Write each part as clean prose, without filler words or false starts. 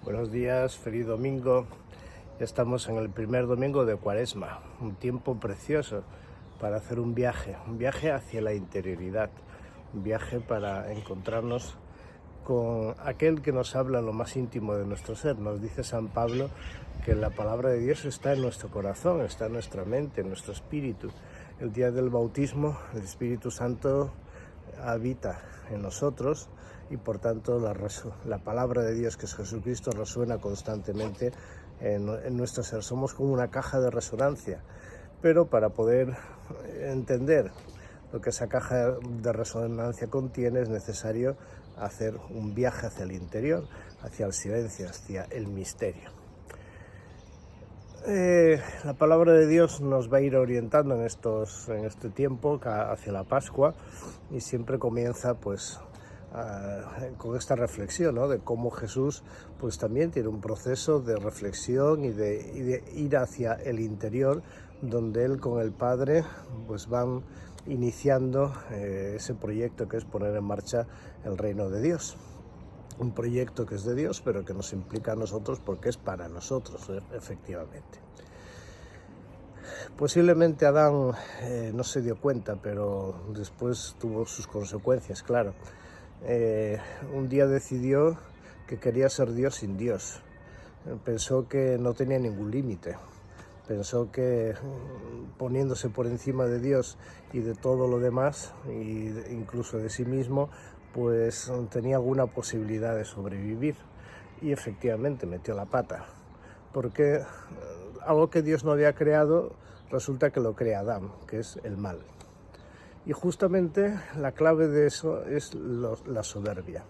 Buenos días, feliz domingo. Ya estamos en el primer domingo de Cuaresma, un tiempo precioso para hacer un viaje hacia la interioridad, un viaje para encontrarnos con aquel que nos habla lo más íntimo de nuestro ser. Nos dice San Pablo que la palabra de Dios está en nuestro corazón, está en nuestra mente, en nuestro espíritu. El día del bautismo, el Espíritu Santo habita en nosotros y por tanto la palabra de Dios, que es Jesucristo, resuena constantemente en nuestro ser. Somos como una caja de resonancia, pero para poder entender lo que esa caja de resonancia contiene es necesario hacer un viaje hacia el interior, hacia el silencio, hacia el misterio. La palabra de Dios nos va a ir orientando en este tiempo hacia la Pascua, y siempre comienza pues con esta reflexión, ¿no?, de cómo Jesús pues también tiene un proceso de reflexión y de ir hacia el interior, donde él con el Padre pues van iniciando ese proyecto que es poner en marcha el reino de Dios. Un proyecto que es de Dios, pero que nos implica a nosotros porque es para nosotros, efectivamente. Posiblemente Adán no se dio cuenta, pero después tuvo sus consecuencias, claro. Un día decidió que quería ser Dios sin Dios. Pensó que no tenía ningún límite. Pensó que poniéndose por encima de Dios y de todo lo demás, e incluso de sí mismo, pues tenía alguna posibilidad de sobrevivir. Y efectivamente metió la pata, porque algo que Dios no había creado, resulta que lo crea Adán, que es el mal. Y justamente la clave de eso es la soberbia,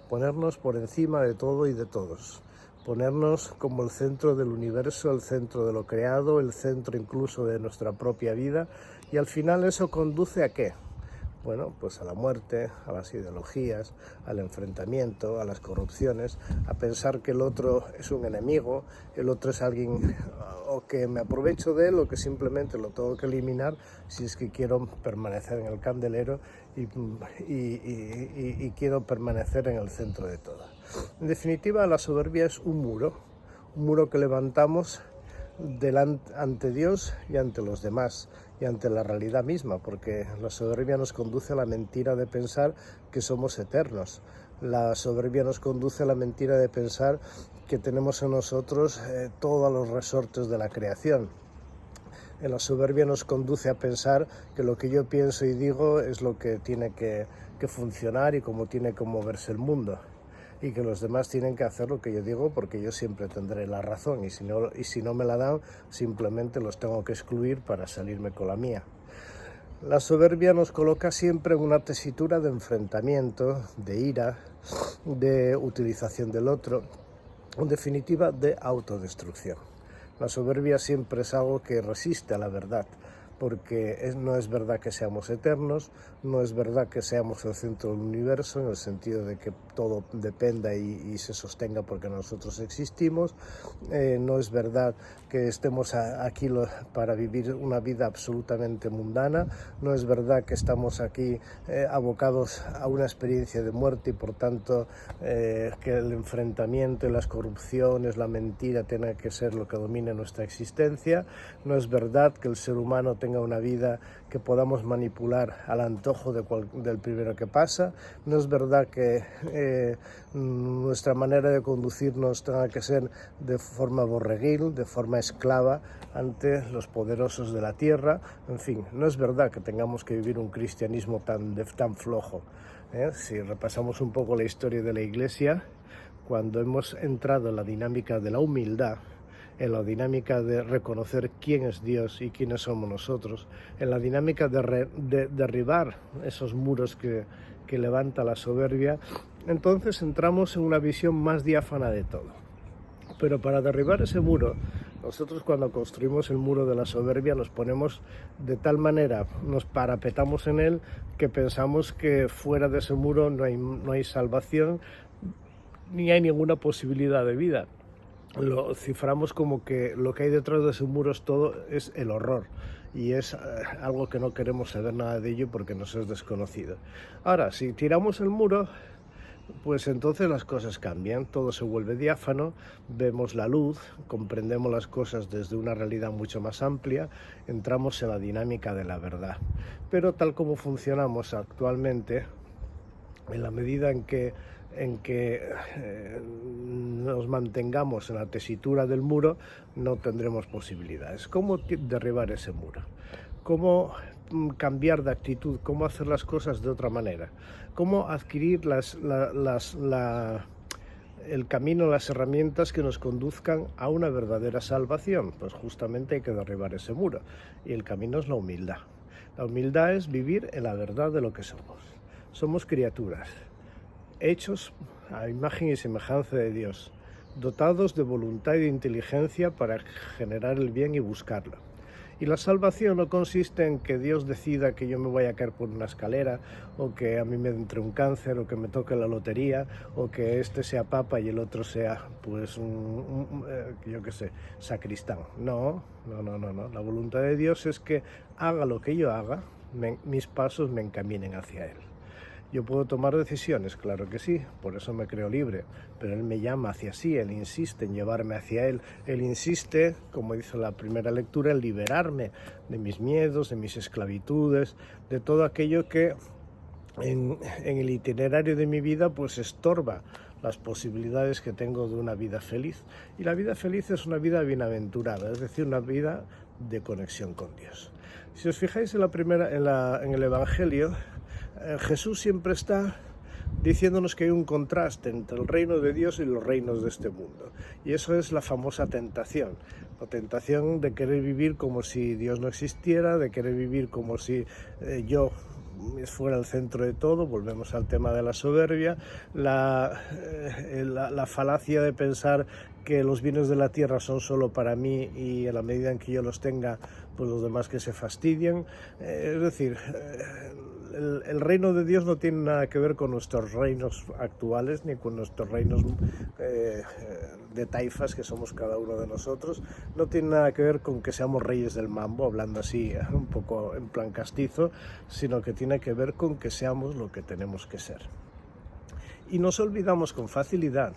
ponernos por encima de todo y de todos, ponernos como el centro del universo, el centro de lo creado, el centro incluso de nuestra propia vida, y al final eso conduce ¿a qué? Bueno, pues a la muerte, a las ideologías, al enfrentamiento, a las corrupciones, a pensar que el otro es un enemigo, el otro es alguien o que me aprovecho de él o que simplemente lo tengo que eliminar si es que quiero permanecer en el candelero y quiero permanecer en el centro de todo. En definitiva, la soberbia es un muro que levantamos ante Dios y ante los demás y ante la realidad misma, porque la soberbia nos conduce a la mentira de pensar que somos eternos. La soberbia nos conduce a la mentira de pensar que tenemos en nosotros todos los resortes de la creación. La soberbia nos conduce a pensar que lo que yo pienso y digo es lo que tiene que funcionar y cómo tiene que moverse el mundo, y que los demás tienen que hacer lo que yo digo porque yo siempre tendré la razón, y si no me la dan, simplemente los tengo que excluir para salirme con la mía. La soberbia nos coloca siempre en una tesitura de enfrentamiento, de ira, de utilización del otro, en definitiva de autodestrucción. La soberbia siempre es algo que resiste a la verdad, porque no es verdad que seamos eternos, no es verdad que seamos el centro del universo, en el sentido de que todo dependa y se sostenga porque nosotros existimos. No es verdad que estemos aquí para vivir una vida absolutamente mundana, no es verdad que estamos aquí abocados a una experiencia de muerte y por tanto que el enfrentamiento, las corrupciones, la mentira tenga que ser lo que domine nuestra existencia. No es verdad que el ser humano tenga una vida que podamos manipular al antojo del primero que pasa. No es verdad que nuestra manera de conducirnos tenga que ser de forma borreguil, de forma esclava ante los poderosos de la tierra. En fin, no es verdad que tengamos que vivir un cristianismo tan flojo. Si repasamos un poco la historia de la Iglesia, cuando hemos entrado en la dinámica de la humildad, en la dinámica de reconocer quién es Dios y quiénes somos nosotros, en la dinámica de derribar esos muros que levanta la soberbia, entonces entramos en una visión más diáfana de todo. Pero para derribar ese muro, nosotros cuando construimos el muro de la soberbia nos ponemos de tal manera, nos parapetamos en él, que pensamos que fuera de ese muro no hay salvación ni hay ninguna posibilidad de vida. Lo ciframos como que lo que hay detrás de ese muro es el horror, y es algo que no queremos saber nada de ello porque nos es desconocido. Ahora, si tiramos el muro, pues entonces las cosas cambian, todo se vuelve diáfano, vemos la luz, comprendemos las cosas desde una realidad mucho más amplia, entramos en la dinámica de la verdad. Pero tal como funcionamos actualmente, en la medida en que nos mantengamos en la tesitura del muro, no tendremos posibilidades. ¿Cómo derribar ese muro? ¿Cómo cambiar de actitud? ¿Cómo hacer las cosas de otra manera? ¿Cómo adquirir el camino, las herramientas que nos conduzcan a una verdadera salvación? Pues justamente hay que derribar ese muro. Y el camino es la humildad. La humildad es vivir en la verdad de lo que somos. Somos criaturas, hechos a imagen y semejanza de Dios, dotados de voluntad y de inteligencia para generar el bien y buscarlo. Y la salvación no consiste en que Dios decida que yo me vaya a caer por una escalera, o que a mí me entre un cáncer, o que me toque la lotería, o que este sea papa y el otro sea, pues, yo qué sé, sacristán. No. La voluntad de Dios es que haga lo que yo haga, mis pasos me encaminen hacia Él. Yo puedo tomar decisiones, claro que sí, por eso me creo libre, pero Él me llama hacia sí, Él insiste en llevarme hacia Él, Él insiste, como dice la primera lectura, en liberarme de mis miedos, de mis esclavitudes, de todo aquello que en el itinerario de mi vida pues estorba las posibilidades que tengo de una vida feliz. Y la vida feliz es una vida bienaventurada, es decir, una vida de conexión con Dios. Si os fijáis en el Evangelio, Jesús siempre está diciéndonos que hay un contraste entre el reino de Dios y los reinos de este mundo. Y eso es la famosa tentación. La tentación de querer vivir como si Dios no existiera, de querer vivir como si yo fuera el centro de todo. Volvemos al tema de la soberbia, la falacia de pensar que los bienes de la tierra son solo para mí y en la medida en que yo los tenga, pues los demás que se fastidian. Es decir, el reino de Dios no tiene nada que ver con nuestros reinos actuales, ni con nuestros reinos de taifas que somos cada uno de nosotros. No tiene nada que ver con que seamos reyes del mambo, hablando así un poco en plan castizo, sino que tiene que ver con que seamos lo que tenemos que ser. Y nos olvidamos con facilidad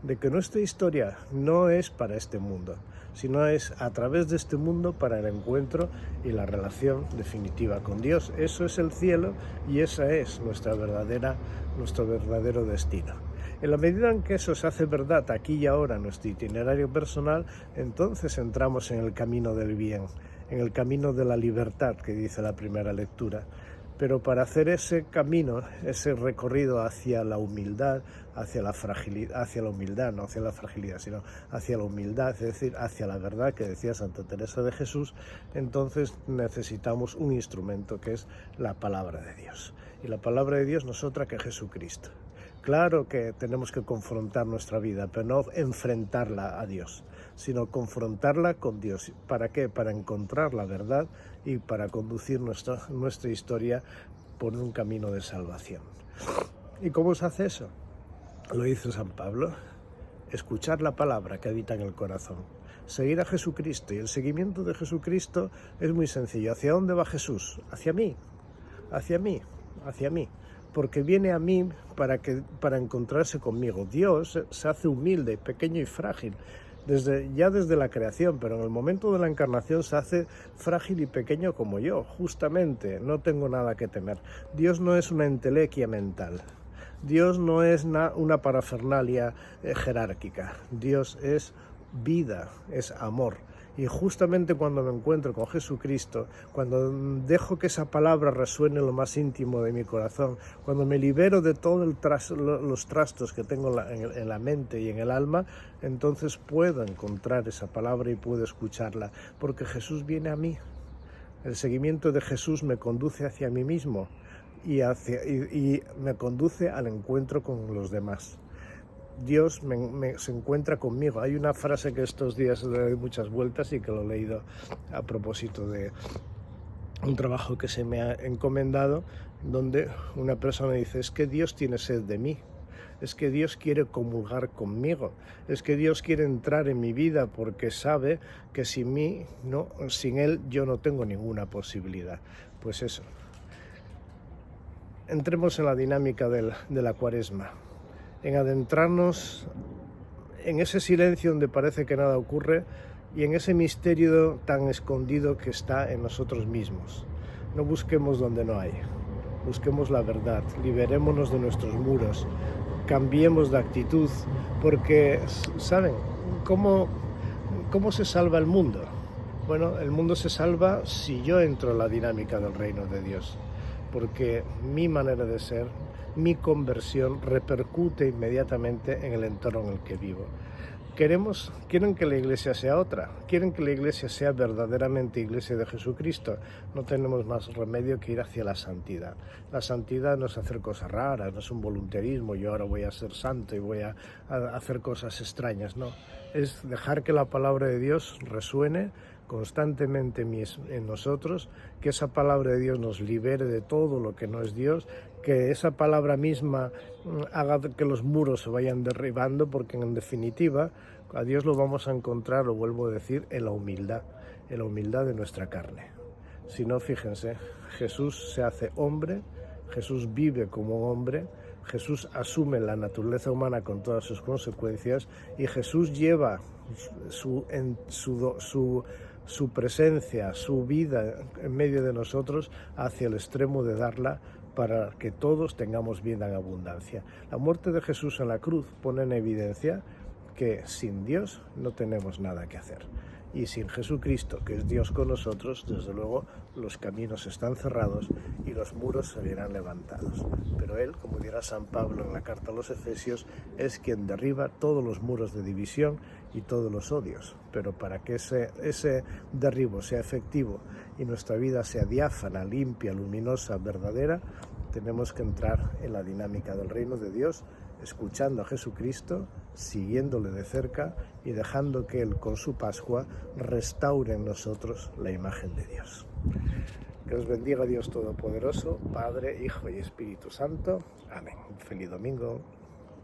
de que nuestra historia no es para este mundo, sino es a través de este mundo para el encuentro y la relación definitiva con Dios. Eso es el cielo y ese es nuestro verdadero destino. En la medida en que eso se hace verdad aquí y ahora en nuestro itinerario personal, entonces entramos en el camino del bien, en el camino de la libertad que dice la primera lectura. Pero para hacer ese camino, ese recorrido hacia la humildad, hacia la fragilidad, no hacia la fragilidad, sino hacia la humildad, es decir, hacia la verdad que decía Santa Teresa de Jesús, entonces necesitamos un instrumento que es la palabra de Dios. Y la palabra de Dios no es otra que Jesucristo. Claro que tenemos que confrontar nuestra vida, pero no enfrentarla a Dios, sino confrontarla con Dios. ¿Para qué? Para encontrar la verdad y para conducir nuestra historia por un camino de salvación. ¿Y cómo se hace eso? Lo dice San Pablo: escuchar la palabra que habita en el corazón, seguir a Jesucristo. Y el seguimiento de Jesucristo es muy sencillo. ¿Hacia dónde va Jesús? Hacia mí, hacia mí, hacia mí. Porque viene a mí para encontrarse conmigo. Dios se hace humilde, pequeño y frágil, desde la creación, pero en el momento de la encarnación se hace frágil y pequeño como yo, justamente, no tengo nada que temer. Dios no es una entelequia mental, Dios no es una parafernalia jerárquica, Dios es vida, es amor. Y justamente cuando me encuentro con Jesucristo, cuando dejo que esa palabra resuene en lo más íntimo de mi corazón, cuando me libero de todos los trastos que tengo en la mente y en el alma, entonces puedo encontrar esa palabra y puedo escucharla, porque Jesús viene a mí. El seguimiento de Jesús me conduce hacia mí mismo y me conduce al encuentro con los demás. Dios se encuentra conmigo. Hay una frase que estos días le doy muchas vueltas y que lo he leído a propósito de un trabajo que se me ha encomendado, donde una persona dice: es que Dios tiene sed de mí, es que Dios quiere comulgar conmigo, es que Dios quiere entrar en mi vida porque sabe que sin Él yo no tengo ninguna posibilidad. Pues eso. Entremos en la dinámica de la Cuaresma. en adentrarnos en ese silencio donde parece que nada ocurre y en ese misterio tan escondido que está en nosotros mismos. No busquemos donde no hay, busquemos la verdad, liberémonos de nuestros muros, cambiemos de actitud, porque, ¿saben cómo se salva el mundo? Bueno, el mundo se salva si yo entro en la dinámica del reino de Dios, porque mi manera de ser, mi conversión repercute inmediatamente en el entorno en el que vivo. Quieren que la iglesia sea otra, quieren que la iglesia sea verdaderamente iglesia de Jesucristo. No tenemos más remedio que ir hacia la santidad. La santidad no es hacer cosas raras, no es un voluntarismo, yo ahora voy a ser santo y voy a hacer cosas extrañas, no. Es dejar que la palabra de Dios resuene constantemente en nosotros, que esa palabra de Dios nos libere de todo lo que no es Dios, que esa palabra misma haga que los muros se vayan derribando, porque en definitiva a Dios lo vamos a encontrar, lo vuelvo a decir, en la humildad de nuestra carne. Si no, fíjense, Jesús se hace hombre, Jesús vive como hombre, Jesús asume la naturaleza humana con todas sus consecuencias y Jesús lleva su presencia, su vida en medio de nosotros hacia el extremo de darla para que todos tengamos vida en abundancia. La muerte de Jesús en la cruz pone en evidencia que sin Dios no tenemos nada que hacer. Y sin Jesucristo, que es Dios con nosotros, desde luego los caminos están cerrados y los muros se verán levantados. Pero Él, como dirá San Pablo en la carta a los Efesios, es quien derriba todos los muros de división y todos los odios. Pero para que ese derribo sea efectivo y nuestra vida sea diáfana, limpia, luminosa, verdadera, tenemos que entrar en la dinámica del reino de Dios, escuchando a Jesucristo, siguiéndole de cerca y dejando que Él con su Pascua restaure en nosotros la imagen de Dios. Que os bendiga Dios Todopoderoso, Padre, Hijo y Espíritu Santo. Amén. Feliz domingo.